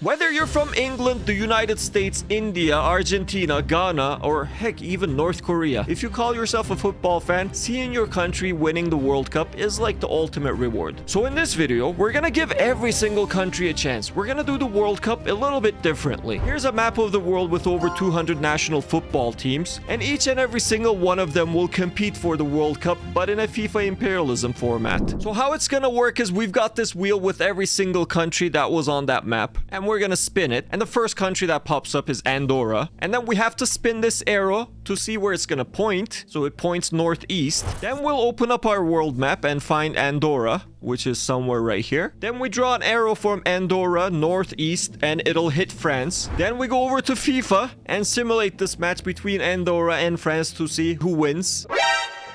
Whether you're from England, the United States, India, Argentina, Ghana, or heck, even North Korea, if you call yourself a football fan, seeing your country winning the World Cup is like the ultimate reward. So in this video, we're gonna give every single country a chance. We're gonna do the World Cup a little bit differently. Here's a map of the world with over 200 national football teams, and each and every single one of them will compete for the World Cup, but in a FIFA Imperialism format. So how it's gonna work is we've got this wheel with every single country that was on that map, and we're gonna spin it, and the first country that pops up is Andorra, and then we have to spin this arrow to see where it's gonna point. So it points northeast. Then we'll open up our world map and find Andorra, which is somewhere right here. Then we draw an arrow from Andorra northeast and it'll hit France. Then we go over to FIFA and simulate this match between Andorra and France to see who wins.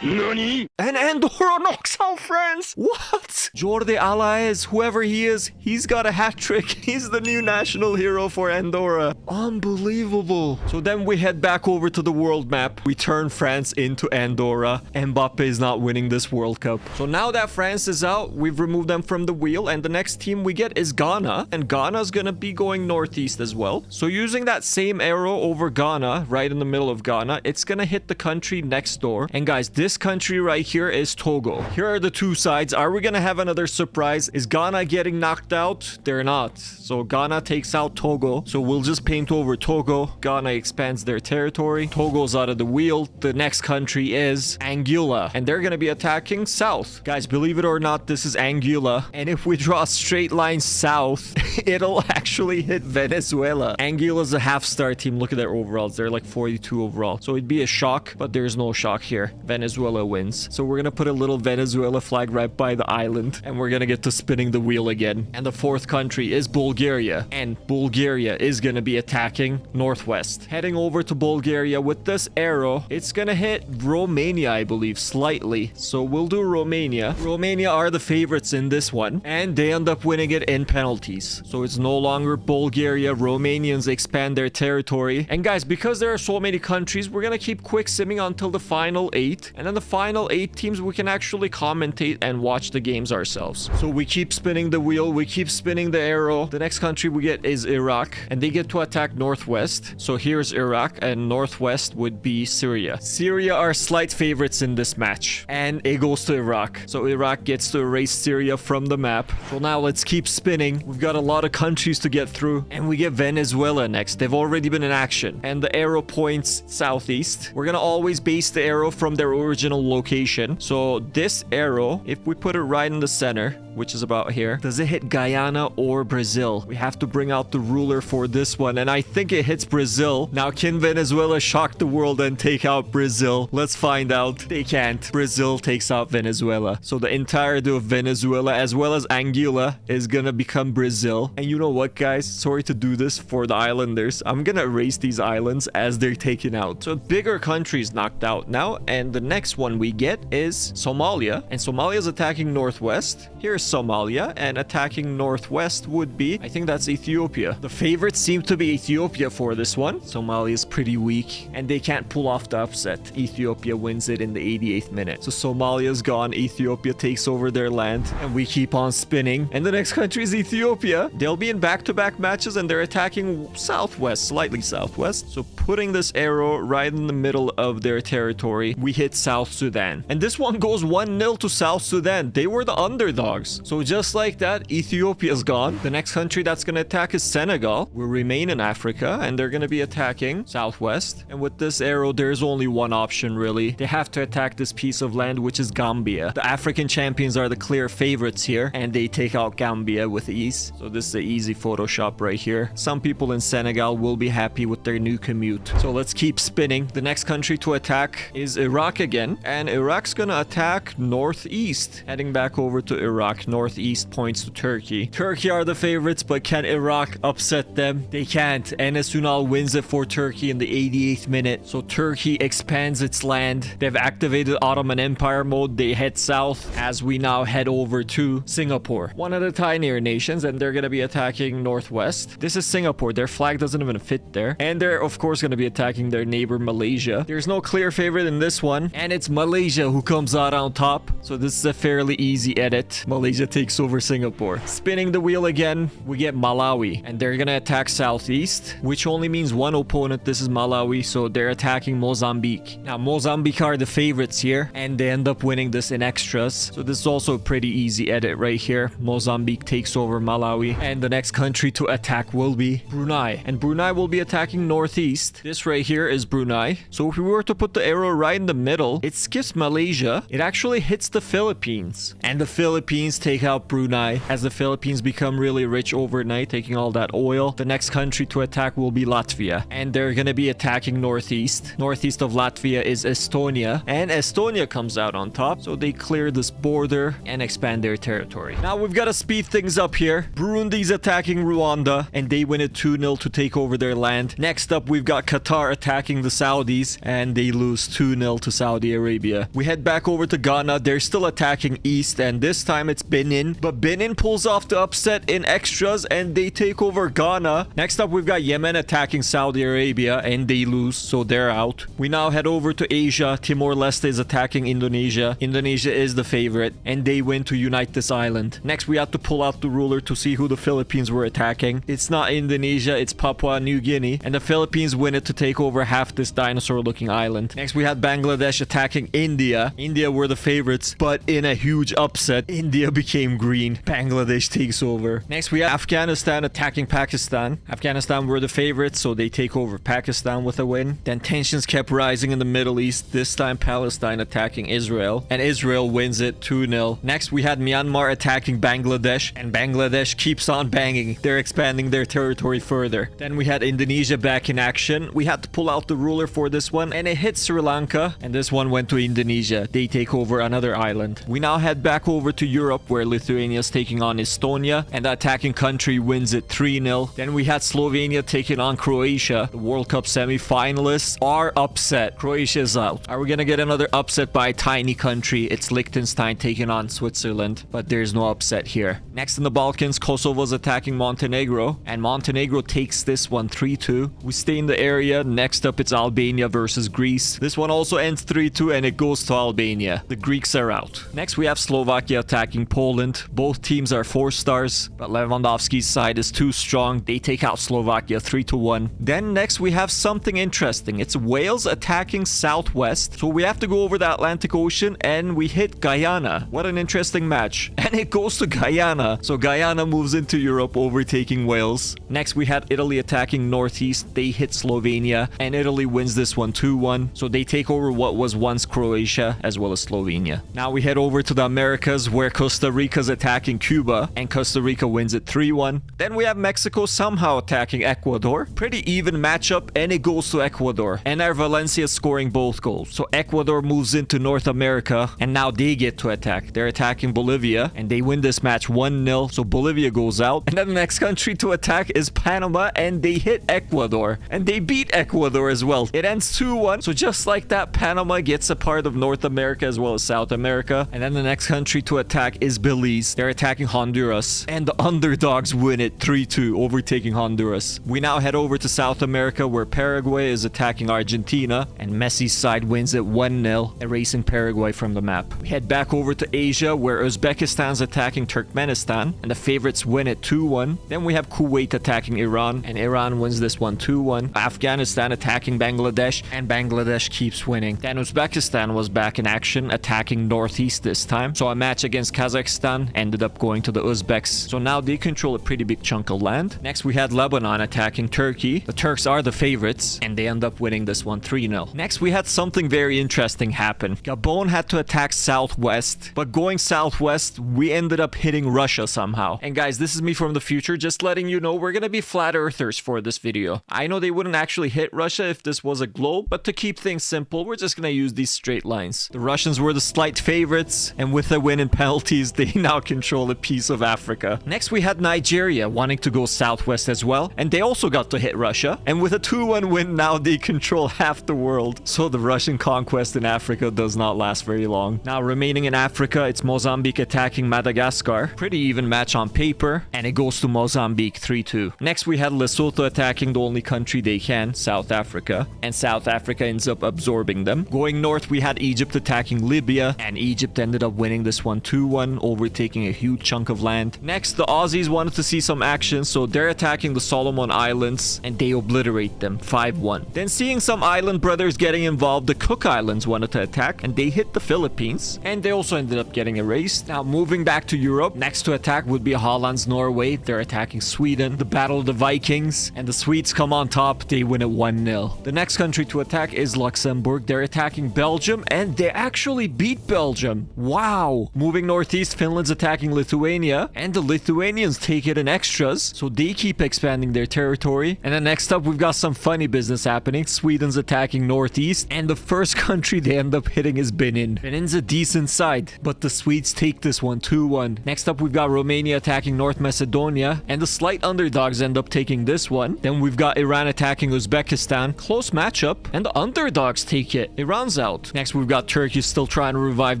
Nani? And Andorra knocks out France. What? Jordi Alba, whoever he is, he's got a hat trick. He's the new national hero for Andorra. Unbelievable. So then we head back over to the world map. We turn France into Andorra. Mbappe is not winning this World Cup. So now that France is out, we've removed them from the wheel, and the next team we get is Ghana, and Ghana's gonna be going northeast as well. So using that same arrow over Ghana, right in the middle of Ghana, it's gonna hit the country next door. And guys, this country right here is Togo. Here are the two sides. Are we gonna have another surprise? Is Ghana getting knocked out? They're not. So Ghana takes out Togo. So we'll just paint over Togo. Ghana expands their territory. Togo's out of the wheel. The next country is Anguilla, and they're gonna be attacking south. Guys, believe it or not, this is Anguilla, and if we draw a straight line south, it'll actually hit Venezuela. Anguilla's a half-star team. Look at their overalls. They're like 42 overall. So it'd be a shock, but there's no shock here. Venezuela wins. So we're gonna put a little Venezuela flag right by the island, and we're gonna get to spinning the wheel again. And the fourth country is Bulgaria, and Bulgaria is gonna be attacking northwest. Heading over to Bulgaria with this arrow, it's gonna hit Romania, I believe, slightly. So we'll do Romania. Romania are the favorites in this one, and they end up winning it in penalties. So it's no longer Bulgaria. Romanians expand their territory. And guys, because there are so many countries, we're gonna keep quick simming until the final 8, and then the final 8 teams we can actually commentate and watch the games ourselves. So we keep spinning the wheel, we keep spinning the arrow. The next country we get is Iraq, and they get to attack northwest. So here's Iraq, and northwest would be Syria. Syria are slight favorites in this match, and it goes to Iraq. So Iraq gets to erase Syria from the map. So now let's keep spinning. We've got a lot of countries to get through, and we get Venezuela next. They've already been in action, and the arrow points southeast. We're gonna always base the arrow from their original location. So this arrow, if we put it right in the center, which is about here, does it hit Guyana or Brazil? We have to bring out the ruler for this one, and I think it hits Brazil. Now, can Venezuela shock the world and take out Brazil? Let's find out. They can't. Brazil takes out Venezuela. So the entirety of Venezuela, as well as Anguilla, is gonna become Brazil. And you know what, guys? Sorry to do this for the islanders. I'm gonna erase these islands as they're taken out. So bigger countries knocked out now, and the next one we get is Somalia, and Somalia is attacking northwest. Here's Somalia, and attacking northwest would be, I think that's Ethiopia. The favorites seem to be Ethiopia for this one. Somalia is pretty weak, and they can't pull off the upset. Ethiopia wins it in the 88th minute. So Somalia's gone, Ethiopia takes over their land, and we keep on spinning. And the next country is Ethiopia. They'll be in back-to-back matches, and they're attacking southwest, slightly southwest. So putting this arrow right in the middle of their territory, we hit South Sudan. And this one goes 1-0 to South Sudan. They were the underdogs. So just like that, Ethiopia's gone. The next country that's going to attack is Senegal. We'll remain in Africa, and they're going to be attacking southwest. And with this arrow, there's only one option, really. They have to attack this piece of land, which is Gambia. The African champions are the clear favorites here, and they take out Gambia with ease. So this is an easy Photoshop right here. Some people in Senegal will be happy with their new commute. So let's keep spinning. The next country to attack is Iraq again, and Iraq's going to attack northeast. Heading back over to Iraq. Northeast points to Turkey. Turkey are the favorites, but can Iraq upset them? They can't. Enes Ünal wins it for Turkey in the 88th minute. So Turkey expands its land. They've activated Ottoman Empire mode. They head south as we now head over to Singapore. One of the tinier nations, and they're going to be attacking northwest. This is Singapore. Their flag doesn't even fit there. And they're, of course, going to be attacking their neighbor Malaysia. There's no clear favorite in this one, and it's Malaysia who comes out on top. So this is a fairly easy edit. Malaysia Malaysia takes over Singapore. Spinning the wheel again, we get Malawi. And they're gonna attack southeast, which only means one opponent. This is Malawi, so they're attacking Mozambique. Now, Mozambique are the favorites here, and they end up winning this in extras. So this is also a pretty easy edit right here. Mozambique takes over Malawi. And the next country to attack will be Brunei. And Brunei will be attacking northeast. This right here is Brunei. So if we were to put the arrow right in the middle, it skips Malaysia. It actually hits the Philippines. And the Philippines take out Brunei as the Philippines become really rich overnight, taking all that oil. The next country to attack will be Latvia. And they're gonna be attacking northeast. Northeast of Latvia is Estonia. And Estonia comes out on top. So they clear this border and expand their territory. Now we've got to speed things up here. Burundi's attacking Rwanda. And they win it 2-0 to take over their land. Next up, we've got Qatar attacking the Saudis. And they lose 2-0 to Saudi Arabia. We head back over to Ghana. They're still attacking east. And this time it's Benin. But Benin pulls off the upset in extras. And they take over Ghana. Next up, we've got Yemen attacking Saudi Arabia. And they lose. So they're out. We now head over to Asia. Timor-Leste is attacking Indonesia. Indonesia is the favorite. And they win to unite this island. Next, we have to pull out the ruler to see who the Philippines were attacking. It's not Indonesia. It's Papua New Guinea. And the Philippines win it to take over half this dinosaur-looking island. Next, we had Bangladesh attacking India. India were the favorites. But in a huge upset, India became green. Bangladesh takes over. Next, we have Afghanistan attacking Pakistan. Afghanistan were the favorites, so they take over Pakistan with a win. Then tensions kept rising in the Middle East. This time, Palestine attacking Israel. And Israel wins it 2-0. Next, we had Myanmar attacking Bangladesh. And Bangladesh keeps on banging. They're expanding their territory further. Then we had Indonesia back in action. We had to pull out the ruler for this one. And it hit Sri Lanka. And this one went to Indonesia. They take over another island. We now head back over to Europe, where Lithuania is taking on Estonia. And the attacking country wins it 3-0. Then we had Slovenia taking on Croatia. The World Cup semi-finalists are upset. Croatia is out. Are we gonna get another upset by a tiny country? It's Liechtenstein taking on Switzerland, but there's no upset here. Next in the Balkans, Kosovo's attacking Montenegro, and Montenegro takes this one 3-2. We stay in the area. Next up, it's Albania versus Greece. This one also ends 3-2, and it goes to Albania. The Greeks are out. Next, we have Slovakia attacking Poland. Both teams are 4 stars, but Lewandowski's side is too strong. They take out Slovakia 3-1. Then next, we have something interesting. It's Wales attacking Southwest. So we have to go over the Atlantic Ocean, and we hit Guyana. What an interesting match. And it goes to Guyana. So Guyana moves into Europe, overtaking Wales. Next, we had Italy attacking Northeast. They hit Slovenia, and Italy wins this one 2-1. So they take over what was once Croatia, as well as Slovenia. Now we head over to the Americas, where Costa Rica's attacking Cuba, and Costa Rica wins it 3-1. Then we have Mexico somehow attacking Ecuador. Pretty even matchup, and it goes to Ecuador. And our Valencia scoring both goals. So Ecuador moves into North America, and now they get to attack. They're attacking Bolivia, and they win this match 1-0. So Bolivia goes out. And then the next country to attack is Panama, and they hit Ecuador. And they beat Ecuador as well. It ends 2-1. So just like that, Panama gets a part of North America as well as South America. And then the next country to attack is Belize. They're attacking Honduras, and the underdogs win it 3-2, overtaking Honduras. We now head over to South America, where Paraguay is attacking Argentina, and Messi's side wins it 1-0, erasing Paraguay from the map. We head back over to Asia, where Uzbekistan's attacking Turkmenistan, and the favorites win it 2-1. Then we have Kuwait attacking Iran, and Iran wins this one 2-1. Afghanistan attacking Bangladesh, and Bangladesh keeps winning. Then Uzbekistan was back in action, attacking Northeast this time. So a match against Kazakhstan ended up going to the Uzbeks. So now they control a pretty big chunk of land. Next, we had Lebanon attacking Turkey. The Turks are the favorites, and they end up winning this one 3-0. Next, we had something very interesting happen. Gabon had to attack Southwest, but going Southwest, we ended up hitting Russia somehow. And guys, this is me from the future, just letting you know we're gonna be flat earthers for this video. I know they wouldn't actually hit Russia if this was a globe, but to keep things simple, we're just gonna use these straight lines. The Russians were the slight favorites, and with a win in penalties, they now control a piece of Africa. Next, we had Nigeria wanting to go Southwest as well, and they also got to hit Russia. And with a 2-1 win, now they control half the world. So the Russian conquest in Africa does not last very long. Now remaining in Africa, it's Mozambique attacking Madagascar. Pretty even match on paper, and it goes to Mozambique 3-2. Next, we had Lesotho attacking the only country they can, South Africa, and South Africa ends up absorbing them. Going north, we had Egypt attacking Libya, and Egypt ended up winning this one 2-1, Sweden, overtaking a huge chunk of land. Next, the Aussies wanted to see some action, so they're attacking the Solomon Islands, and they obliterate them 5-1. Then seeing some island brothers getting involved, the Cook Islands wanted to attack, and they hit the Philippines, and they also ended up getting erased. Now, moving back to Europe, next to attack would be Haaland's Norway. They're attacking Sweden, the Battle of the Vikings, and the Swedes come on top. They win it 1-0. The next country to attack is Luxembourg. They're attacking Belgium, and they actually beat Belgium. Wow. Moving northeast, Finland's attacking Lithuania, and the Lithuanians take it in extras, so they keep expanding their territory. And then next up, we've got some funny business happening. Sweden's attacking northeast, and the first country they end up hitting is Benin. Benin's a decent side, but the Swedes take this one 2-1. Next up, we've got Romania attacking North Macedonia, and the slight underdogs end up taking this one. Then we've got Iran attacking Uzbekistan. Close matchup, and the underdogs take it. Iran's out. Next, we've got Turkey still trying to revive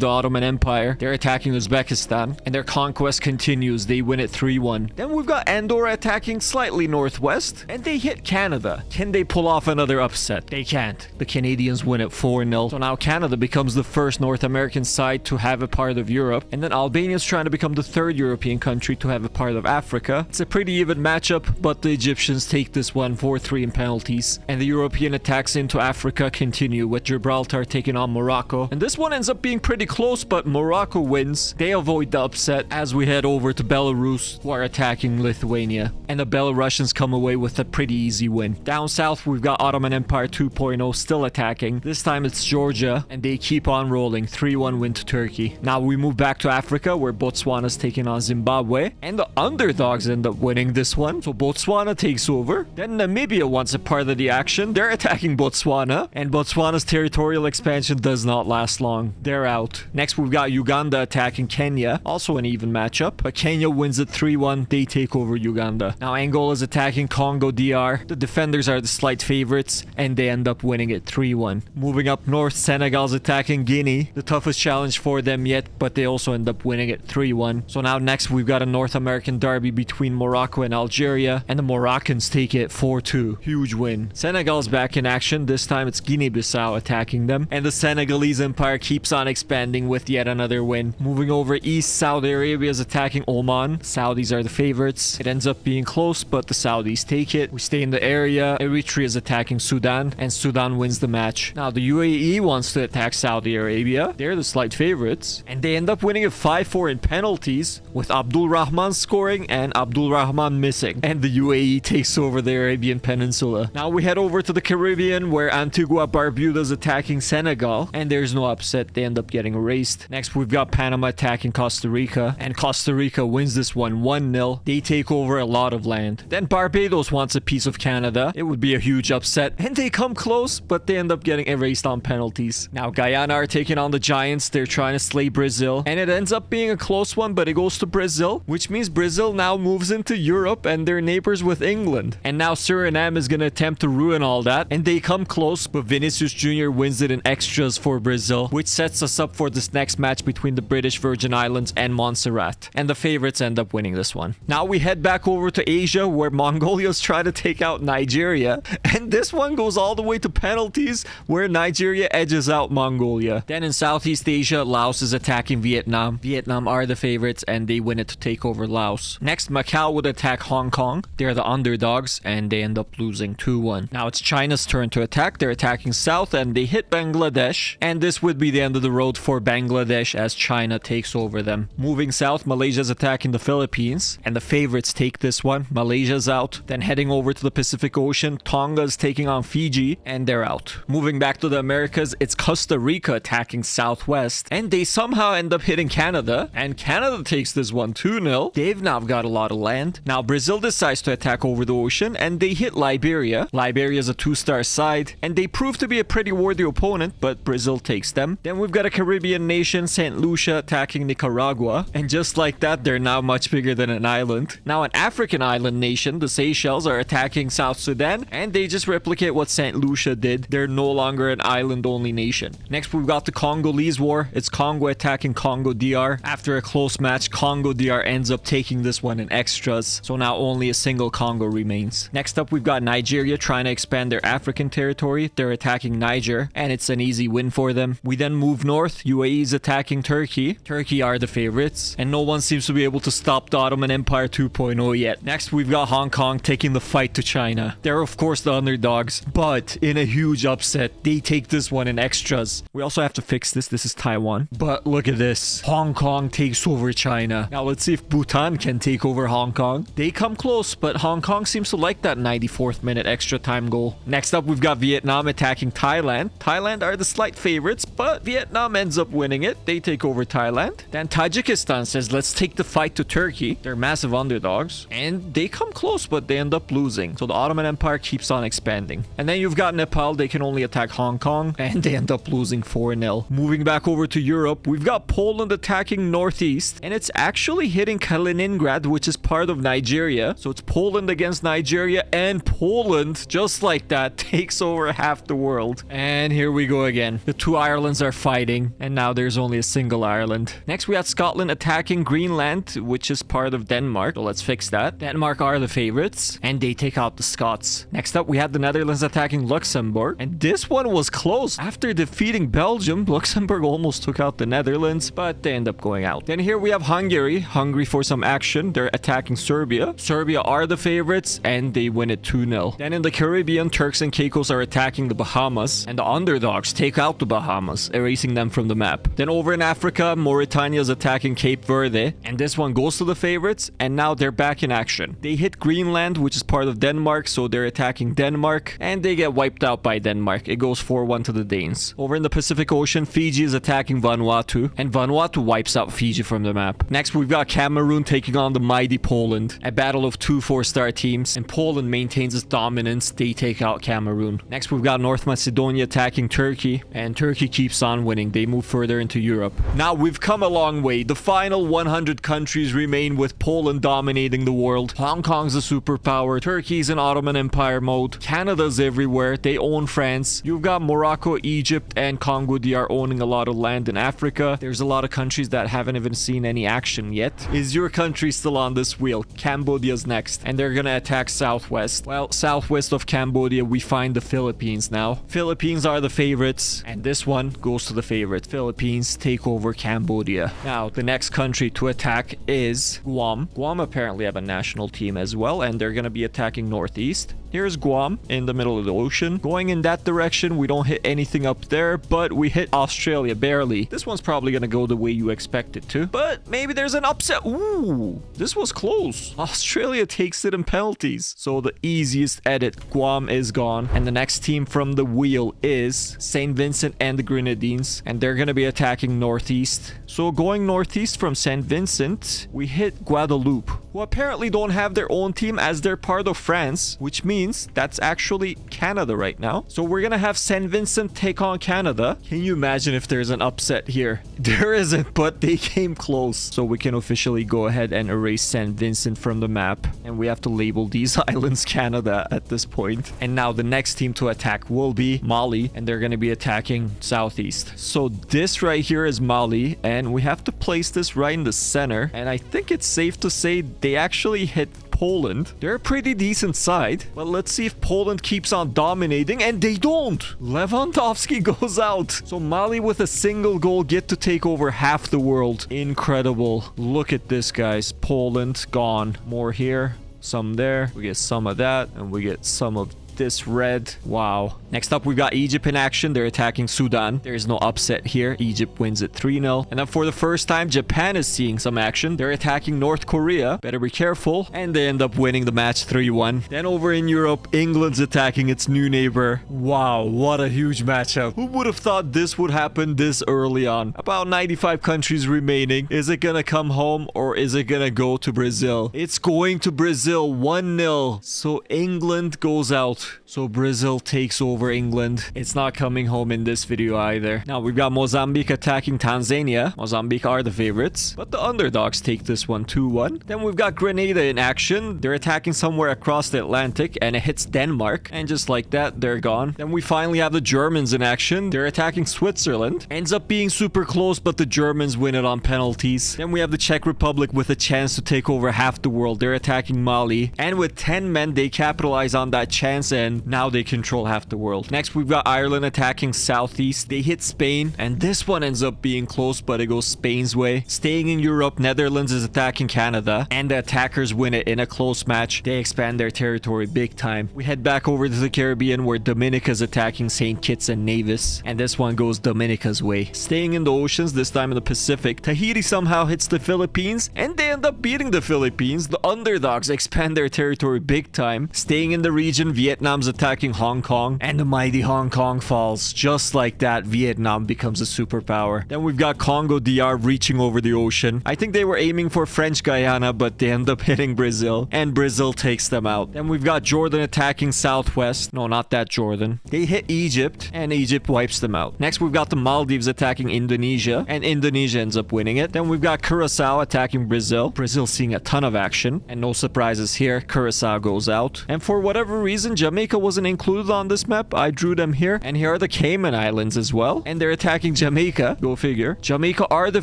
the Ottoman Empire. They're attacking Uzbekistan, and their conquest continues. They win it 3-1. Then we've got Andorra attacking slightly northwest, and they hit Canada. Can they pull off another upset? They can't. The Canadians win it 4-0. So now Canada becomes the first North American side to have a part of Europe, and then Albania's trying to become the third European country to have a part of Africa. It's a pretty even matchup, but the Egyptians take this one 4-3 in penalties, and the European attacks into Africa continue with Gibraltar taking on Morocco, and this one ends up being pretty close, but Morocco wins. They avoid the upset as we head over to Belarus, who are attacking Lithuania, and the Belarusians come away with a pretty easy win. Down south, we've got Ottoman Empire 2.0 still attacking. This time it's Georgia, and they keep on rolling. 3-1 win to Turkey. Now we move back to Africa, where Botswana's taking on Zimbabwe, and the underdogs end up winning this one, so Botswana takes over. Then Namibia wants a part of the action. They're attacking Botswana, and Botswana's territorial expansion does not last long. They're out. Next, we've got Uganda attacking Kenya, also an even matchup, but Kenya wins it 3-1. They take over Uganda. Now Angola's attacking Congo DR. The defenders are the slight favorites, and they end up winning it 3-1. Moving up north, Senegal's attacking Guinea, the toughest challenge for them yet, but they also end up winning it 3-1. So now next, we've got a North American derby between Morocco and Algeria, and the Moroccans take it 4-2. Huge win. Senegal's back in action. This time it's Guinea-Bissau attacking them, and the Senegalese empire keeps on expanding with yet another win. Moving over east, Saudi Arabia is attacking Oman. Saudis are the favorites. It ends up being close, but the Saudis take it. We stay in the area. Eritrea is attacking Sudan, and Sudan wins the match. Now the UAE wants to attack Saudi Arabia. They're the slight favorites, and they end up winning it 5-4 in penalties, with Abdul Rahman scoring and Abdul Rahman missing, and the UAE takes over the Arabian Peninsula. Now we head over to the Caribbean, where Antigua Barbuda is attacking Senegal, and there's no upset. They end up getting erased. Next, we've got Panama attacking Costa Rica, and Costa Rica wins this one 1-0. They take over a lot of land. Then Barbados wants a piece of Canada. It would be a huge upset, and they come close, but they end up getting erased on penalties. Now Guyana are taking on the Giants. They're trying to slay Brazil, and it ends up being a close one, but it goes to Brazil, which means Brazil now moves into Europe, and they're neighbors with England. And now Suriname is going to attempt to ruin all that, and they come close, but Vinicius Jr. wins it in extras for Brazil, which sets us up for this next match between the British Virgin Islands and Montserrat, and the favorites end up winning this one. Now we head back over to Asia, where Mongolia's trying to take out Nigeria, and this one goes all the way to penalties, where Nigeria edges out Mongolia. Then in Southeast Asia, Laos is attacking Vietnam. Vietnam are the favorites, and they win it to take over Laos. Next, Macau would attack Hong Kong. They're the underdogs, and they end up losing 2-1. Now it's China's turn to attack. They're attacking south, and they hit Bangladesh, and this would be the end of the road for Bangladesh as China takes over them. Moving south, Malaysia's attacking the Philippines, and the favorites take this one. Malaysia's out. Then heading over to the Pacific Ocean, Tonga's taking on Fiji, and they're out. Moving back to the Americas, it's Costa Rica attacking southwest, and they somehow end up hitting Canada, and Canada takes this one 2-0. They've now got a lot of land. Now Brazil decides to attack over the ocean, and they hit Liberia. Liberia's a 2-star side, and they prove to be a pretty worthy opponent, but Brazil takes them. Then we've got a Caribbean nation, St. Lucia, attacking Nicaragua, and just like that, they're now much bigger than an island. Now an African island nation, the Seychelles, are attacking South Sudan, and they just replicate what St. Lucia did. They're no longer an island-only nation. Next, we've got the Congolese War. It's Congo attacking Congo DR. After a close match, Congo DR ends up taking this one in extras, so now only a single Congo remains. Next up, we've got Nigeria trying to expand their African territory. They're attacking Niger, and it's an easy win for them. We then move north. UAE is attacking Turkey. Turkey are the favorites, and no one seems to be able to stop the Ottoman Empire 2.0 yet. Next, we've got Hong Kong taking the fight to China. They're of course the underdogs, but in a huge upset, they take this one in extras. We also have to fix this. This is Taiwan. But look at this. Hong Kong takes over China. Now let's see if Bhutan can take over Hong Kong. They come close, but Hong Kong seems to like that 94th minute extra time goal. Next up, we've got Vietnam attacking Thailand. Thailand are the slight favorites, but Vietnam ends up winning it. They take over Thailand. Then Tajikistan says, let's take the fight to Turkey. They're massive underdogs, and they come close, but they end up losing. So the Ottoman Empire keeps on expanding. And then you've got Nepal. They can only attack Hong Kong, and they end up losing 4-0. Moving back over to Europe, we've got Poland attacking Northeast, and it's actually hitting Kaliningrad, which is part of Nigeria. So it's Poland against Nigeria, and Poland, just like that, takes over half the world. And here we go again. The two Irelands are fighting, and now there's only a single Ireland. Next, we had Scotland attacking Greenland, which is part of Denmark. So let's fix that. Denmark are the favorites, and they take out the Scots. Next up, we had the Netherlands attacking Luxembourg, and this one was close. After defeating Belgium, Luxembourg almost took out the Netherlands, but they end up going out. Then here we have Hungary. Hungry for some action. They're attacking Serbia. Serbia are the favorites, and they win it 2-0. Then in the Caribbean, Turks and Caicos are attacking the Bahamas, and the underdogs take out the Bahamas, erasing them from the map. Then over in Africa, Mauritania is attacking Cape Verde, and this one goes to the favorites, and now they're back in action. They hit Greenland, which is part of Denmark, so they're attacking Denmark, and they get wiped out by Denmark. It goes 4-1 to the Danes. Over in the Pacific Ocean, Fiji is attacking Vanuatu, and Vanuatu wipes out Fiji from the map. Next, we've got Cameroon taking on the mighty Poland. A battle of two 4-star teams, and Poland maintains its dominance. They take out Cameroon. Next, we've got North Macedonia attacking Turkey, and Turkey keeps on winning. They move further into Europe. Now, we've come a long way. The final 100 countries remain, with Poland dominating the world. Hong Kong's a superpower. Turkey's in Ottoman Empire mode. Canada's everywhere. They own France. You've got Morocco, Egypt, and Congo DR owning a lot of land in Africa. There's a lot of countries that haven't even seen any action yet. Is your country still on this wheel? Cambodia's next, and they're gonna attack Southwest. Well, southwest of Cambodia, we find the Philippines now. Philippines are the favorites, and this one goes to the favorite. Philippines take over Cambodia. Now, the next country to attack is Guam. Guam apparently have a national team as well, and they're gonna be attacking Northeast. Here's Guam in the middle of the ocean. Going in that direction, we don't hit anything up there, but we hit Australia barely. This one's probably gonna go the way you expect it to, but maybe there's an upset. Ooh, this was close. Australia takes it in penalties. So the easiest edit, Guam is gone. And the next team from the wheel is St. Vincent and the Grenadines, and they're gonna be attacking Northeast. So going Northeast from St. Vincent, we hit Guadeloupe, who apparently don't have their own team as they're part of France, which means that's actually Canada right now. So we're gonna have St. Vincent take on Canada. Can you imagine if there's an upset here? There isn't, but they came close. So we can officially go ahead and erase St. Vincent from the map, and we have to label these islands Canada at this point. And now the next team to attack will be Mali, and they're gonna be attacking Southeast. So this right here is Mali, and we have to place this right in the center. And I think it's safe to say they actually hit Poland. They're a pretty decent side, but let's see if Poland keeps on dominating, and they don't. Lewandowski goes out. So Mali with a single goal get to take over half the world. Incredible. Look at this, guys. Poland gone. More here, some there. We get some of that, and we get some of this red. Wow. Next up, we've got Egypt in action. They're attacking Sudan. There is no upset here. Egypt wins it 3-0. And then for the first time, Japan is seeing some action. They're attacking North Korea. Better be careful. And they end up winning the match 3-1. Then over in Europe, England's attacking its new neighbor. Wow, what a huge matchup. Who would have thought this would happen this early on? About 95 countries remaining. Is it gonna come home, or is it gonna go to Brazil? It's going to Brazil 1-0. So England goes out. So Brazil takes over England. It's not coming home in this video either. Now we've got Mozambique attacking Tanzania. Mozambique are the favorites, but the underdogs take this one 2-1. Then we've got Grenada in action. They're attacking somewhere across the Atlantic, and it hits Denmark. And just like that, they're gone. Then we finally have the Germans in action. They're attacking Switzerland. Ends up being super close, but the Germans win it on penalties. Then we have the Czech Republic with a chance to take over half the world. They're attacking Mali. And with 10 men, they capitalize on that chance and now they control half the world. Next, we've got Ireland attacking southeast. They hit Spain, and this one ends up being close, but it goes Spain's way. Staying in Europe, Netherlands is attacking Canada, and the attackers win it in a close match. They expand their territory big time. We head back over to the Caribbean, where Dominica is attacking St. Kitts and Nevis, and this one goes Dominica's way. Staying in the oceans, this time in the Pacific, Tahiti somehow hits the Philippines, and they end up beating the Philippines. The underdogs expand their territory big time. Staying in the region, Vietnam's attacking Hong Kong, and the mighty Hong Kong falls. Just like that, Vietnam becomes a superpower. Then we've got Congo DR reaching over the ocean. I think they were aiming for French Guyana, but they end up hitting Brazil, and Brazil takes them out. Then we've got Jordan attacking southwest. No, not that Jordan. They hit Egypt, and Egypt wipes them out. Next, we've got the Maldives attacking Indonesia, and Indonesia ends up winning it. Then we've got Curacao attacking Brazil. Brazil seeing a ton of action, and no surprises here. Curacao goes out. And for whatever reason, Jamaica wasn't included on this map. I drew them here, and here are the Cayman Islands as well, and they're attacking Jamaica. Go figure. Jamaica are the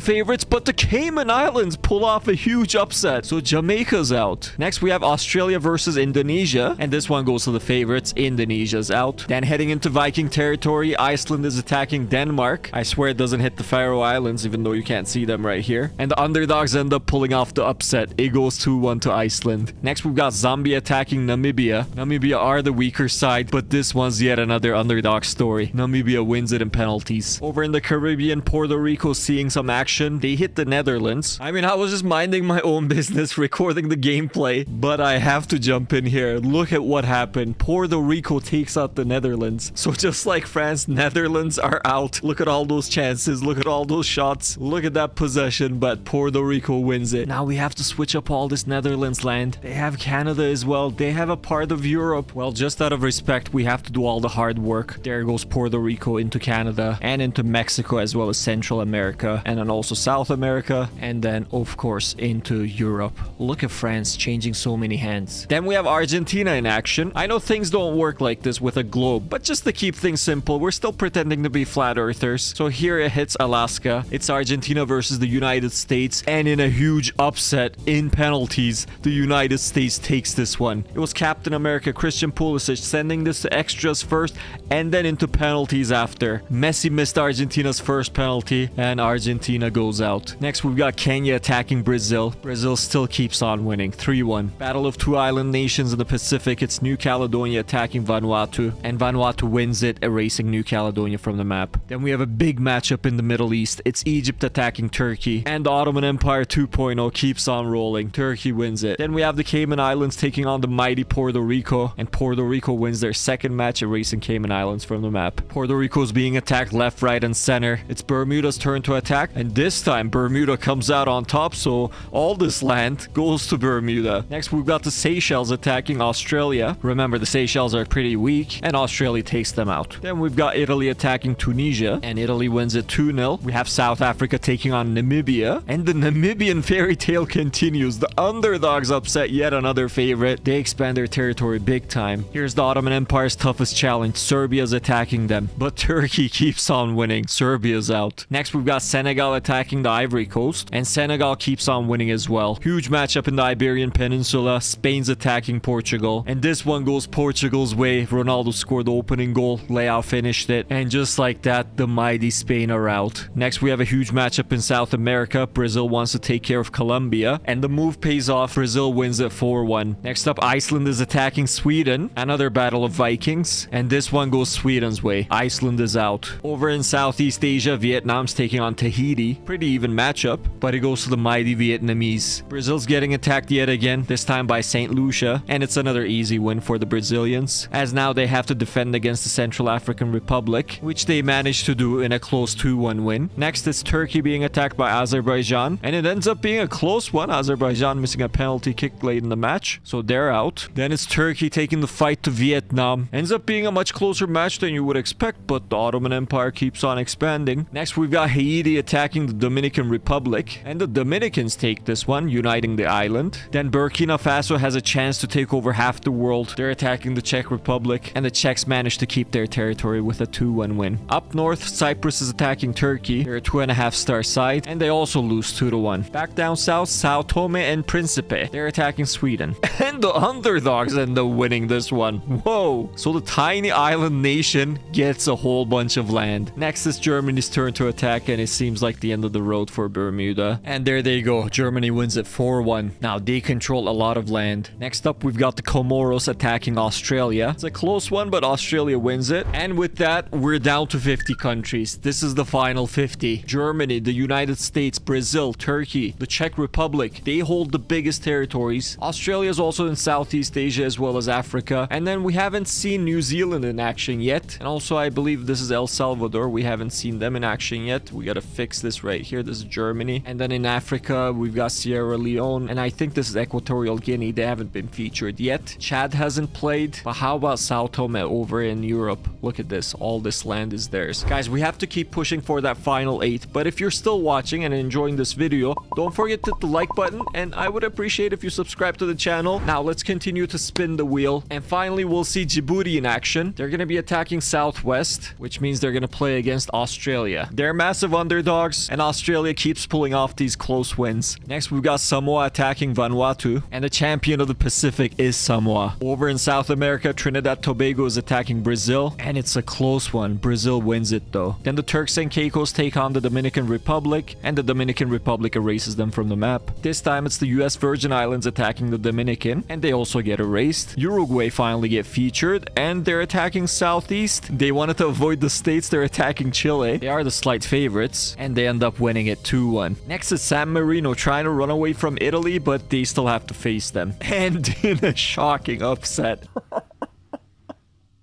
favorites, but the Cayman Islands pull off a huge upset, so Jamaica's out. Next, we have Australia versus Indonesia, and this one goes to the favorites. Indonesia's out. Then heading into Viking territory, Iceland is attacking Denmark. I swear it doesn't hit the Faroe Islands, even though you can't see them right here. And the underdogs end up pulling off the upset. It goes 2-1 to Iceland. Next, we've got Zambia attacking Namibia. Namibia are the weaker side, but this one's yet another underdog story. Namibia wins it in penalties. Over in the Caribbean, Puerto Rico seeing some action. They hit the Netherlands. I mean, I was just minding my own business, recording the gameplay, but I have to jump in here. Look at what happened. Puerto Rico takes out the Netherlands. So just like France, Netherlands are out. Look at all those chances. Look at all those shots. Look at that possession, but Puerto Rico wins it. Now we have to switch up all this Netherlands land. They have Canada as well. They have a part of Europe. Well, just out of respect, we have to do all the hard work. There goes Puerto Rico into Canada and into Mexico, as well as Central America, and then also South America, and then of course into Europe. Look at France changing so many hands. Then we have Argentina in action. I know things don't work like this with a globe, but just to keep things simple, we're still pretending to be flat earthers. So here it hits Alaska. It's Argentina versus the United States, and in a huge upset in penalties, the United States takes this one. It was Captain America Christian Pulisic sending this to extras first and then into penalties after. Messi missed Argentina's first penalty, and Argentina goes out. Next, we've got Kenya attacking Brazil. Brazil still keeps on winning, 3-1. Battle of two island nations in the Pacific. It's New Caledonia attacking Vanuatu, and Vanuatu wins it, erasing New Caledonia from the map. Then we have a big matchup in the Middle East. It's Egypt attacking Turkey, and the Ottoman Empire 2.0 keeps on rolling. Turkey wins it. Then we have the Cayman Islands taking on the mighty Puerto Rico, and Puerto Rico wins their second match, erasing Cayman Islands from the map. Puerto Rico is being attacked left, right, and center. It's Bermuda's turn to attack, and this time Bermuda comes out on top, so all this land goes to Bermuda. Next, we've got the Seychelles attacking Australia. Remember, the Seychelles are pretty weak, and Australia takes them out. Then we've got Italy attacking Tunisia, and Italy wins it 2-0. We have South Africa taking on Namibia, and the Namibian fairy tale continues. The underdogs upset yet another favorite. They expand their territory big time. Here's the Ottoman Empire's toughest challenge. Serbia's attacking them, but Turkey keeps on winning. Serbia's out. Next, we've got Senegal attacking the Ivory Coast, and Senegal keeps on winning as well. Huge matchup in the Iberian Peninsula. Spain's attacking Portugal, and this one goes Portugal's way. Ronaldo scored the opening goal. Leao finished it, and just like that, the mighty Spain are out. Next, we have a huge matchup in South America. Brazil wants to take care of Colombia, and the move pays off. Brazil wins it 4-1. Next up, Iceland is attacking Sweden. Another battle of Vikings, and this one goes Sweden's way. Iceland is out. Over in Southeast Asia, Vietnam's taking on Tahiti. Pretty even matchup, but it goes to the mighty Vietnamese. Brazil's getting attacked yet again, this time by St. Lucia, and it's another easy win for the Brazilians, as now they have to defend against the Central African Republic, which they managed to do in a close 2-1 win. Next is Turkey being attacked by Azerbaijan, and it ends up being a close one. Azerbaijan missing a penalty kick late in the match, so they're out. Then it's Turkey taking the fight to Vietnam. Ends up being a much closer match than you would expect, but the Ottoman Empire keeps on expanding. Next, we've got Haiti attacking the Dominican Republic, and the Dominicans take this one, uniting the island. Then Burkina Faso has a chance to take over half the world. They're attacking the Czech Republic, and the Czechs manage to keep their territory with a 2-1 win. Up north, Cyprus is attacking Turkey. They're a 2.5-star side, and they also lose 2-1. Back down south, Sao Tome and Principe. They're attacking Sweden. And the underdogs end up winning this one. Whoa. So the tiny island nation gets a whole bunch of land. Next is Germany's turn to attack, and it seems like the end of the road for Bermuda. And there they go. Germany wins it 4-1. Now they control a lot of land. Next up, we've got the Comoros attacking Australia. It's a close one, but Australia wins it. And with that, we're down to 50 countries. This is the final 50. Germany, the United States, Brazil, Turkey, the Czech Republic. They hold the biggest territories. Australia is also in Southeast Asia as well as Africa. And then we haven't seen New Zealand in action yet. And also, I believe this is El Salvador. We haven't seen them in action yet. We gotta fix this right here. This is Germany. And then in Africa, we've got Sierra Leone. And I think this is Equatorial Guinea. They haven't been featured yet. Chad hasn't played. But how about Sao Tome over in Europe? Look at this. All this land is theirs. Guys, we have to keep pushing for that final 8. But if you're still watching and enjoying this video, don't forget to hit the like button. And I would appreciate if you subscribe to the channel. Now, let's continue to spin the wheel. And finally, we'll see Djibouti in action. They're going to be attacking Southwest, which means they're going to play against Australia. They're massive underdogs, and Australia keeps pulling off these close wins. Next, we've got Samoa attacking Vanuatu, and the champion of the Pacific is Samoa. Over in South America, Trinidad Tobago is attacking Brazil, and it's a close one. Brazil wins it though. Then the Turks and Caicos take on the Dominican Republic, and the Dominican Republic erases them from the map. This time, it's the US Virgin Islands attacking the Dominican, and they also get erased. Uruguay finally get featured, and they're attacking Southeast. They wanted to avoid the States. They're attacking Chile. They are the slight favorites, and they end up winning it 2-1. Next is San Marino trying to run away from Italy, but they still have to face them. And in a shocking upset.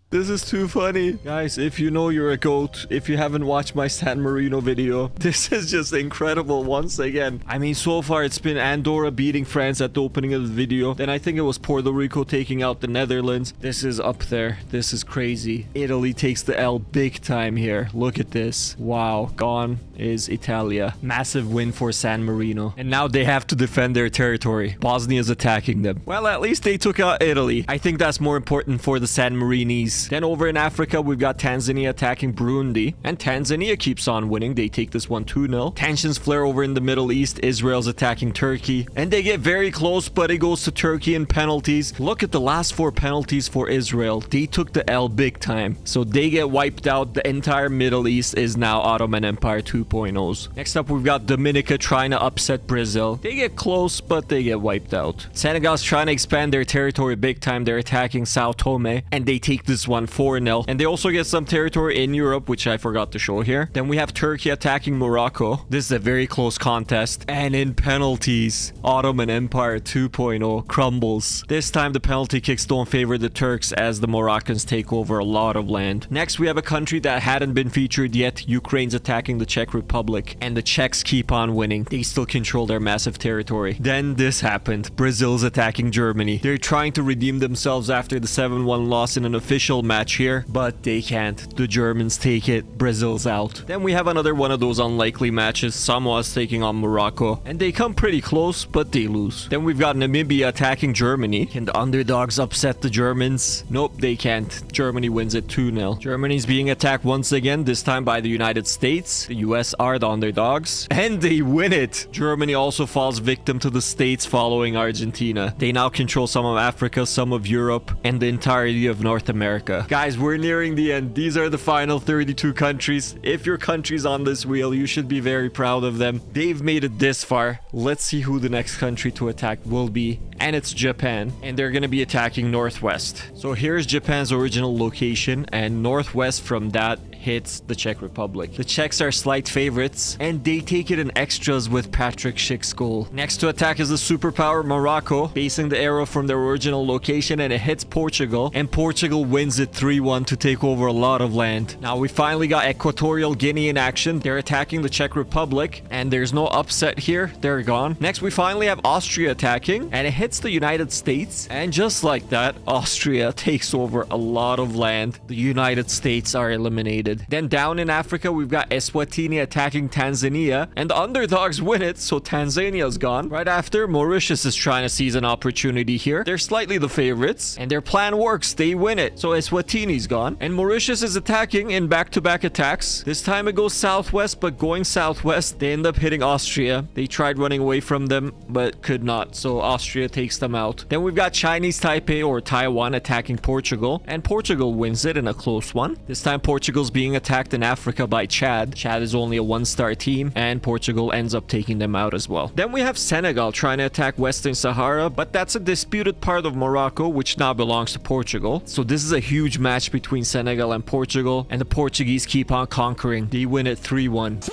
This is too funny. Guys, if you know you're a goat, if you haven't watched my San Marino video, this is just incredible once again. I mean, so far it's been Andorra beating France at the opening of the video. Then I think it was Puerto Rico taking out the Netherlands. This is up there. This is crazy. Italy takes the L big time here. Look at this. Wow. Gone is Italia. Massive win for San Marino. And now they have to defend their territory. Bosnia is attacking them. Well, at least they took out Italy. I think that's more important for the San Marinese. Then over in Africa, we've got Tanzania attacking Burundi. And Tanzania keeps on winning. They take this one 2-0. Tensions flare over in the Middle East. Israel's attacking Turkey. And they get very close, but it goes to Turkey in penalties. Look at the last 4 penalties for Israel. They took the L big time. So they get wiped out. The entire Middle East is now Ottoman Empire 2.0s. Next up, we've got Dominica trying to upset Brazil. They get close, but they get wiped out. Senegal's trying to expand their territory big time. They're attacking Sao Tome, and they take this one 4-0. And they also get some territory in Europe, which I forgot to show here. Then we have Turkey attacking Morocco. This is a very close contest. And in penalties, Ottoman Empire 2.0 crumbles. This time, the penalty kicks don't favor the Turks as the Moroccans take over a lot of land. Next, we have a country that hadn't been featured yet. Ukraine's attacking the Czech Republic. And the Czechs keep on winning. They still control their massive territory. Then this happened. Brazil's attacking Germany. They're trying to redeem themselves after the 7-1 loss in an official match here, but they can't. The Germans take it. Brazil's out. Then we have another one of those unlikely matches. Samoa's taking on Morocco, and they come pretty close, but they lose. Then we've got Namibia attacking Germany. Can the underdogs upset the Germans? Nope, they can't. Germany wins it 2-0. Germany's being attacked once again, this time by the United States. The US are the underdogs, and they win it. Germany also falls victim to the States following Argentina. They now control some of Africa, some of Europe, and the entirety of North America. Guys, we're nearing the end. These are the final 32 countries. If your country's on this wheel, you should be very proud of them. They've made it this far. Let's see who the next country to attack will be. And it's Japan. And they're going to be attacking Northwest. So here's Japan's original location. And Northwest from that hits the Czech Republic. The Czechs are slight favorites, and they take it in extras with Patrick Schick's goal. Next to attack is the superpower Morocco, basing the arrow from their original location, and it hits Portugal, and Portugal wins it 3-1 to take over a lot of land. Now we finally got Equatorial Guinea in action. They're attacking the Czech Republic, and there's no upset here. They're gone. Next we finally have Austria attacking, and it hits the United States, and just like that, Austria takes over a lot of land. The United States are eliminated. Then down in Africa, we've got Eswatini attacking Tanzania, and the underdogs win it, so Tanzania's gone. Right after, Mauritius is trying to seize an opportunity here. They're slightly the favorites, and their plan works. They win it, so Eswatini's gone. And Mauritius is attacking in back-to-back attacks. This time it goes southwest, but going southwest, they end up hitting Austria. They tried running away from them, but could not, so Austria takes takes them out. Then we've got Chinese Taipei or Taiwan attacking Portugal, and Portugal wins it in a close one. This time Portugal's being attacked in Africa by Chad. Chad is only a 1-star team, and Portugal ends up taking them out as well. Then we have Senegal trying to attack Western Sahara, but that's a disputed part of Morocco, which now belongs to Portugal. So this is a huge match between Senegal and Portugal, and the Portuguese keep on conquering. They win it 3-1.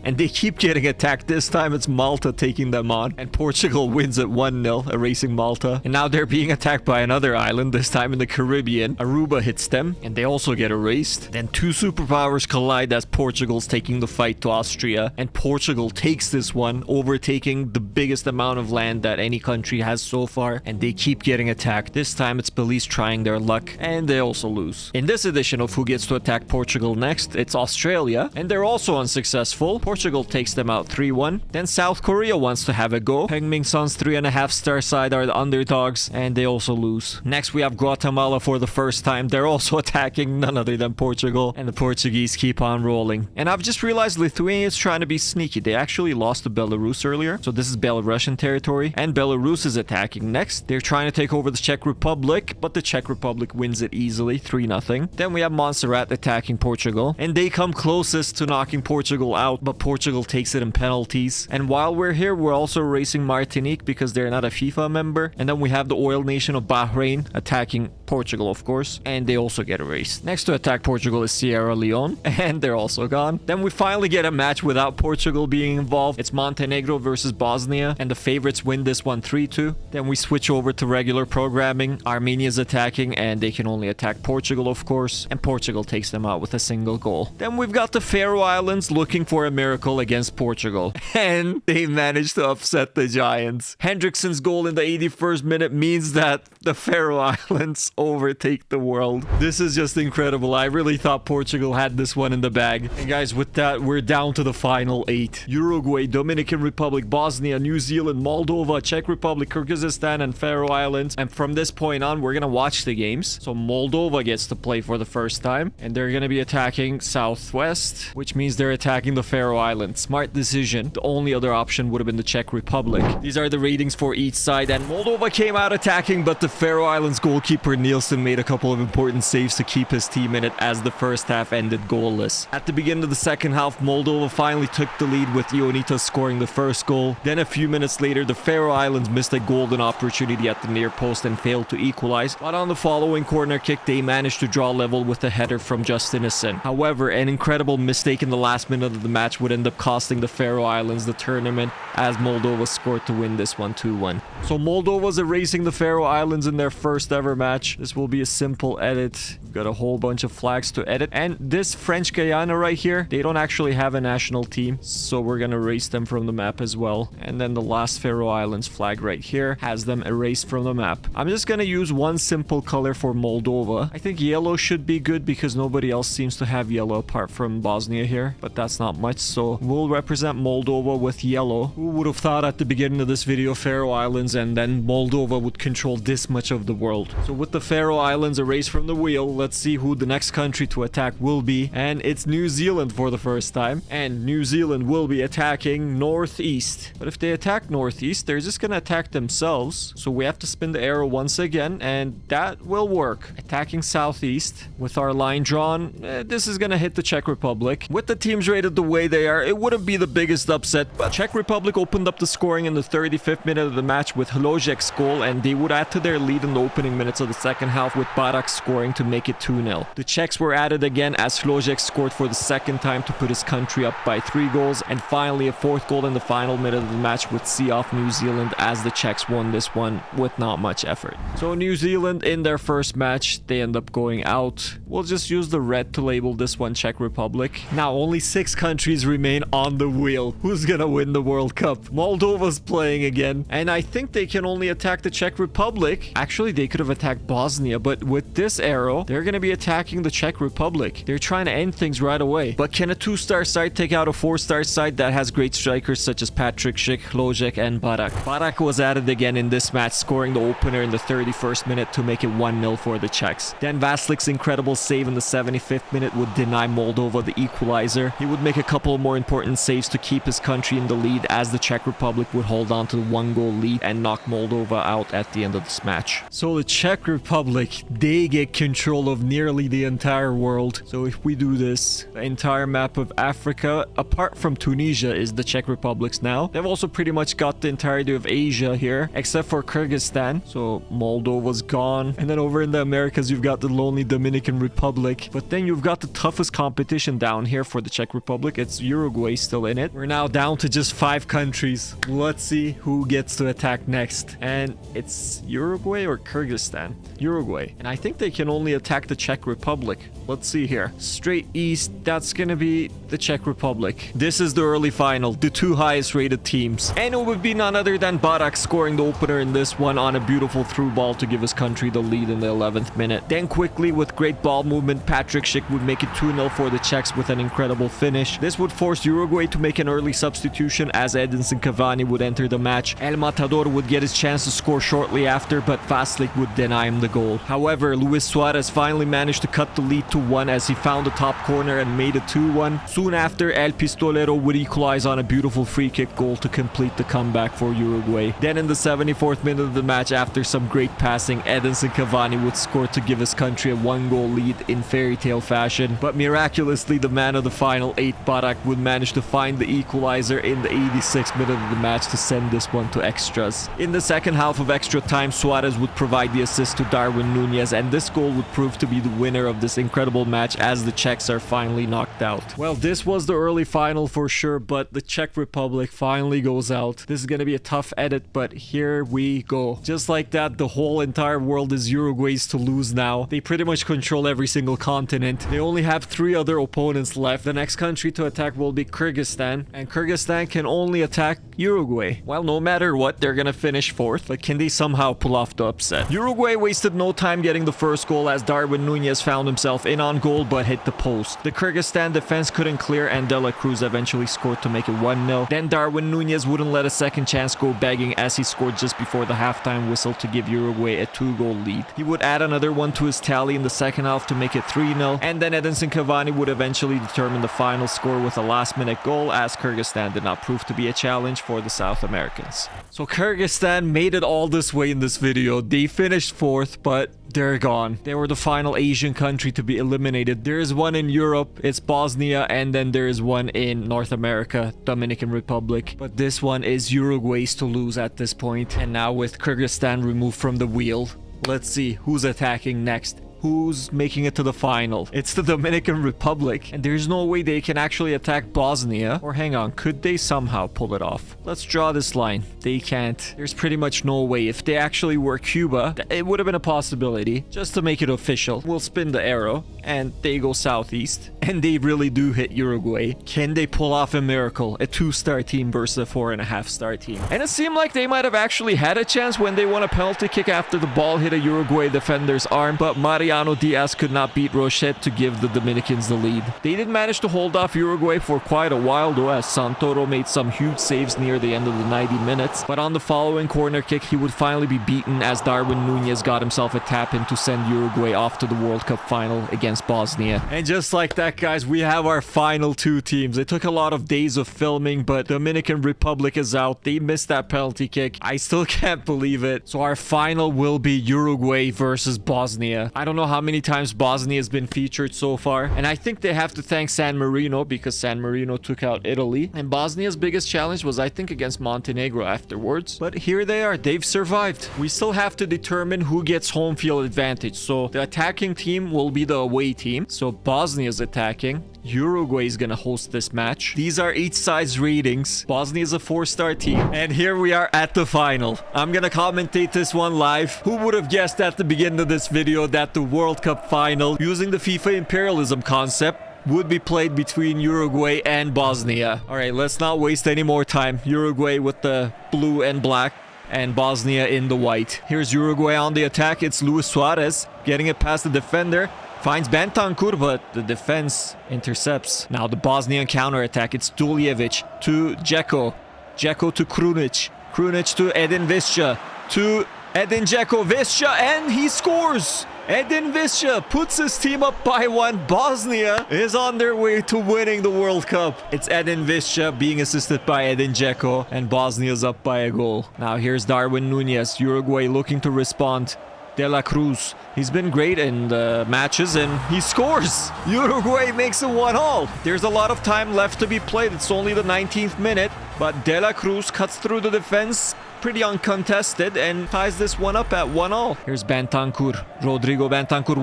And they keep getting attacked. This time it's Malta taking them on, and Portugal wins at 1-0, erasing Malta. And now they're being attacked by another island, this time in the Caribbean. Aruba hits them, and they also get erased. Then two superpowers collide as Portugal's taking the fight to Austria, and Portugal takes this one, overtaking the biggest amount of land that any country has so far, and they keep getting attacked. This time it's Belize trying their luck, and they also lose. In this edition of Who Gets to Attack Portugal Next, it's Australia, and they're also unsuccessful. Portugal takes them out 3-1. Then South Korea wants to have a go. Heung-min Son's 3.5-star side are the underdogs, and they also lose. Next, we have Guatemala for the first time. They're also attacking none other than Portugal, and the Portuguese keep on rolling. And I've just realized Lithuania is trying to be sneaky. They actually lost to Belarus earlier, so this is Belarusian territory, and Belarus is attacking next. They're trying to take over the Czech Republic, but the Czech Republic wins it easily, 3-0. Then we have Montserrat attacking Portugal, and they come closest to knocking Portugal out, but Portugal takes it in penalties. And while we're here, we're also racing Martinique because they're not a FIFA member. And then we have the oil nation of Bahrain attacking Portugal, of course, and they also get erased. Next to attack Portugal is Sierra Leone, and they're also gone. Then we finally get a match without Portugal being involved. It's Montenegro versus Bosnia, and the favorites win this one 3-2. Then we switch over to regular programming. Armenia's attacking, and they can only attack Portugal, of course, and Portugal takes them out with a single goal. Then we've got the Faroe Islands looking for a miracle against Portugal, and they managed to upset the Giants. Hendrickson's goal in the 81st minute means that the Faroe Islands overtake the world. This is just incredible. I really thought Portugal had this one in the bag. And guys, with that, we're down to the final 8. Uruguay, Dominican Republic, Bosnia, New Zealand, Moldova, Czech Republic, Kyrgyzstan, and Faroe Islands. And from this point on, we're gonna watch the games. So Moldova gets to play for the first time, and they're gonna be attacking Southwest, which means they're attacking the Faroe Islands. Smart decision. The only other option would have been the Czech Republic. These are the ratings for each side, and Moldova came out attacking, but the Faroe Islands goalkeeper Nielsen made a couple of important saves to keep his team in it as the first half ended goalless. At the beginning of the second half, Moldova finally took the lead with Ionita scoring the first goal. Then a few minutes later, the Faroe Islands missed a golden opportunity at the near post and failed to equalize. But on the following corner kick, they managed to draw level with a header from Justinison. However, an incredible mistake in the last minute of the match would end up costing the Faroe Islands the tournament, as Moldova scored to win this one 2-1. So Moldova's erasing the Faroe Islands in their first ever match. This will be a simple edit. We've got a whole bunch of flags to edit. And this French Guyana right here, they don't actually have a national team, so we're gonna erase them from the map as well. And then the last Faroe Islands flag right here has them erased from the map. I'm just gonna use one simple color for Moldova. I think yellow should be good because nobody else seems to have yellow apart from Bosnia here, but that's not much, so we'll represent Moldova with yellow. Who would have thought at the beginning of this video Faroe Islands and then Moldova would control this much of the world? So with the Faroe Islands erased from the wheel, let's see who the next country to attack will be, and it's New Zealand for the first time, and New Zealand will be attacking Northeast. But if they attack Northeast, they're just gonna attack themselves, so we have to spin the arrow once again, and that will work. Attacking Southeast with our line drawn, this is gonna hit the Czech Republic. With the teams rated the way they are, it wouldn't be the biggest upset, but Czech Republic opened up the scoring in the 35th minute of the match with Hlojek's goal, and they would add to their lead in the opening minutes of the second half with Barak scoring to make it 2-0. The Czechs were added again as Hlojek scored for the second time to put his country up by 3 goals, and finally a 4th goal in the final minute of the match would see off New Zealand as the Czechs won this one with not much effort. So New Zealand in their first match, they end up going out. We'll just use the red to label this one Czech Republic. Now only 6 countries remain on the wheel. Who's gonna win the World Cup? Moldova's playing again, and I think they can only attack the Czech Republic. Actually, they could have attacked Bosnia Bosnia, but with this arrow, they're going to be attacking the Czech Republic. They're trying to end things right away. But can a 2-star side take out a 4-star side that has great strikers such as Patrick Schick, Lojek, and Barak? Barak was added again in this match, scoring the opener in the 31st minute to make it 1-0 for the Czechs. Then Vaslik's incredible save in the 75th minute would deny Moldova the equalizer. He would make a couple more important saves to keep his country in the lead, as the Czech Republic would hold on to the 1-goal lead and knock Moldova out at the end of this match. So the Czech Republic, they get control of nearly the entire world. So if we do this, the entire map of Africa, apart from Tunisia, is the Czech Republic's now. They've also pretty much got the entirety of Asia here, except for Kyrgyzstan. So Moldova's gone. And then over in the Americas, you've got the lonely Dominican Republic. But then you've got the toughest competition down here for the Czech Republic. It's Uruguay still in it. We're now down to just 5 countries. Let's see who gets to attack next. And it's Uruguay or Kyrgyzstan? Uruguay. And I think they can only attack the Czech Republic. Let's see here. Straight east, that's gonna be the Czech Republic. This is the early final, the 2 highest rated teams. And it would be none other than Barak scoring the opener in this one on a beautiful through ball to give his country the lead in the 11th minute. Then quickly, with great ball movement, Patrick Schick would make it 2-0 for the Czechs with an incredible finish. This would force Uruguay to make an early substitution, as Edinson Cavani would enter the match. El Matador would get his chance to score shortly after, but Vaslik would deny him the goal. However, Luis Suarez finally managed to cut the lead to 1 as he found the top corner and made it 2-1. Soon after, El Pistolero would equalize on a beautiful free kick goal to complete the comeback for Uruguay. Then in the 74th minute of the match, after some great passing, Edinson Cavani would score to give his country a 1-goal lead in fairy tale fashion. But miraculously, the man of the final 8, Barak, would manage to find the equalizer in the 86th minute of the match to send this one to extras. In the second half of extra time, Suarez would provide the assist to Darwin Nunez, and this goal would prove to be the winner of this incredible match as the Czechs are finally knocked out. Well, this was the early final for sure, but the Czech Republic finally goes out. This is going to be a tough edit, but here we go. Just like that, the whole entire world is Uruguay's to lose now. They pretty much control every single continent. They only have 3 other opponents left. The next country to attack will be Kyrgyzstan, and Kyrgyzstan can only attack Uruguay. Well, no matter what, they're gonna finish 4th, but can they somehow pull off the upset? Uruguay wasted no time getting the first goal, as Darwin Nunez found himself in on goal but hit the post. The Kyrgyzstan defense couldn't clear, and De La Cruz eventually scored to make it 1-0. Then Darwin Nunez wouldn't let a second chance go begging, as he scored just before the halftime whistle to give Uruguay a 2-goal lead. He would add another one to his tally in the second half to make it 3-0, and then Edinson Cavani would eventually determine the final score with a last-minute goal, as Kyrgyzstan did not prove to be a challenge for the South Americans. So Kyrgyzstan made it all this way in this video. They finished 4th, but they're gone. They were the final Asian country to be eliminated. There is one in Europe, it's Bosnia, and then there is one in North America, Dominican Republic. But this one is Uruguay's to lose at this point. And now with Kyrgyzstan removed from the wheel, let's see who's attacking next. Who's making it to the final? It's the Dominican Republic, and there's no way they can actually attack Bosnia. Or hang on, could they somehow pull it off? Let's draw this line. They can't. There's pretty much no way. If they actually were Cuba, it would have been a possibility. Just to make it official, we'll spin the arrow, and they go southeast, and they really do hit Uruguay. Can they pull off a miracle? A 2-star team versus a 4.5-star team. And it seemed like they might have actually had a chance when they won a penalty kick after the ball hit a Uruguay defender's arm, but Mariano Diaz could not beat Rochette to give the Dominicans the lead. They did manage to hold off Uruguay for quite a while though, as Santoro made some huge saves near the end of the 90 minutes, but on the following corner kick he would finally be beaten, as Darwin Nunez got himself a tap-in to send Uruguay off to the World Cup final against Bosnia. And just like that, guys, we have our final 2 teams. It took a lot of days of filming, but Dominican Republic is out. They missed that penalty kick. I still can't believe it. So our final will be Uruguay versus Bosnia. I don't know how many times Bosnia has been featured so far, and I think they have to thank San Marino, because San Marino took out Italy, and Bosnia's biggest challenge was, I think, against Montenegro afterwards. But here they are. They've survived. We still have to determine who gets home field advantage. So the attacking team will be the away team. So Bosnia's attacking. Uruguay is gonna host this match. These are each side's ratings. Bosnia is a 4-star team, and here we are at the final. I'm gonna commentate this one live. Who would have guessed at the beginning of this video that the World Cup final, using the FIFA imperialism concept, would be played between Uruguay and Bosnia? All right, let's not waste any more time. Uruguay with the blue and black, and Bosnia in the white. Here's Uruguay on the attack. It's Luis Suarez getting it past the defender. Finds Bentancur, but the defense intercepts. Now the Bosnian counterattack. It's Duljevic to Dzeko. Dzeko to Krunic. Krunic to Edin Visca. To Edin Dzeko. Visca, and he scores! Edin Visca puts his team up by 1. Bosnia is on their way to winning the World Cup. It's Edin Visca being assisted by Edin Dzeko, and Bosnia's up by a goal. Now here's Darwin Nunez. Uruguay looking to respond. De La Cruz. He's been great in the matches and he scores. Uruguay makes it 1-1. There's a lot of time left to be played. It's only the 19th minute, but De La Cruz cuts through the defense pretty uncontested and ties this one up at 1-1. Here's Bentancur. Rodrigo Bentancur.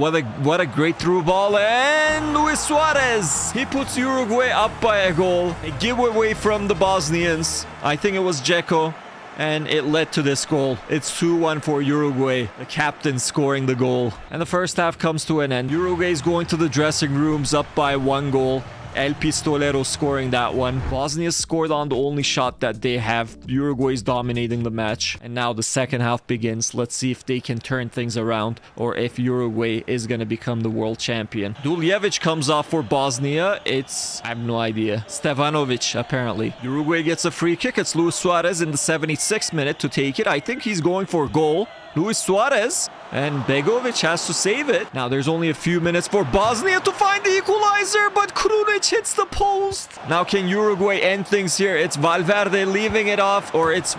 What a great through ball, and Luis Suarez. He puts Uruguay up by a goal. A giveaway from the Bosnians. I think it was Dzeko. And it led to this goal. It's 2-1 for Uruguay. The captain scoring the goal. And the first half comes to an end. Uruguay's going to the dressing rooms up by 1 goal. El Pistolero scoring that one. Bosnia scored on the only shot that they have. Uruguay's dominating the match. And now the second half begins. Let's see if they can turn things around or if Uruguay is going to become the world champion. Duljevic comes off for Bosnia. It's... I have no idea. Stevanovic, apparently. Uruguay gets a free kick. It's Luis Suarez in the 76th minute to take it. I think he's going for a goal. Luis Suarez, and Begovic has to save it. Now there's only a few minutes for Bosnia to find the equalizer, but Krunic hits the post. Now can Uruguay end things here? It's Valverde leaving it off, or it's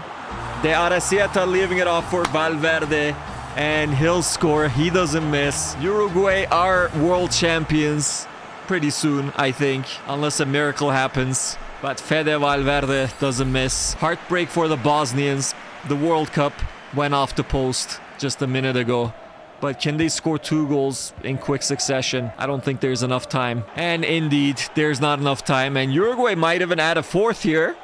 De Arrascaeta leaving it off for Valverde, and he'll score. He doesn't miss. Uruguay are world champions pretty soon, I think, unless a miracle happens. But Fede Valverde doesn't miss. Heartbreak for the Bosnians. The World Cup went off the post just a minute ago. But can they score 2 goals in quick succession? I don't think there's enough time. And indeed, there's not enough time. And Uruguay might even add a 4th here.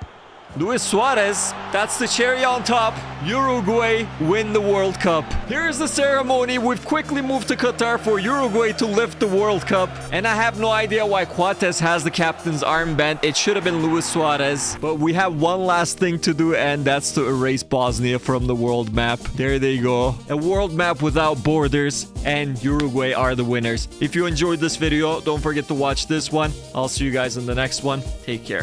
Luis Suarez, that's the cherry on top. Uruguay win the World Cup. Here's the ceremony. We've quickly moved to Qatar for Uruguay to lift the World Cup. And I have no idea why Coates has the captain's armband. It should have been Luis Suarez. But we have one last thing to do, and that's to erase Bosnia from the world map. There they go. A world map without borders, and Uruguay are the winners. If you enjoyed this video, don't forget to watch this one. I'll see you guys in the next one. Take care.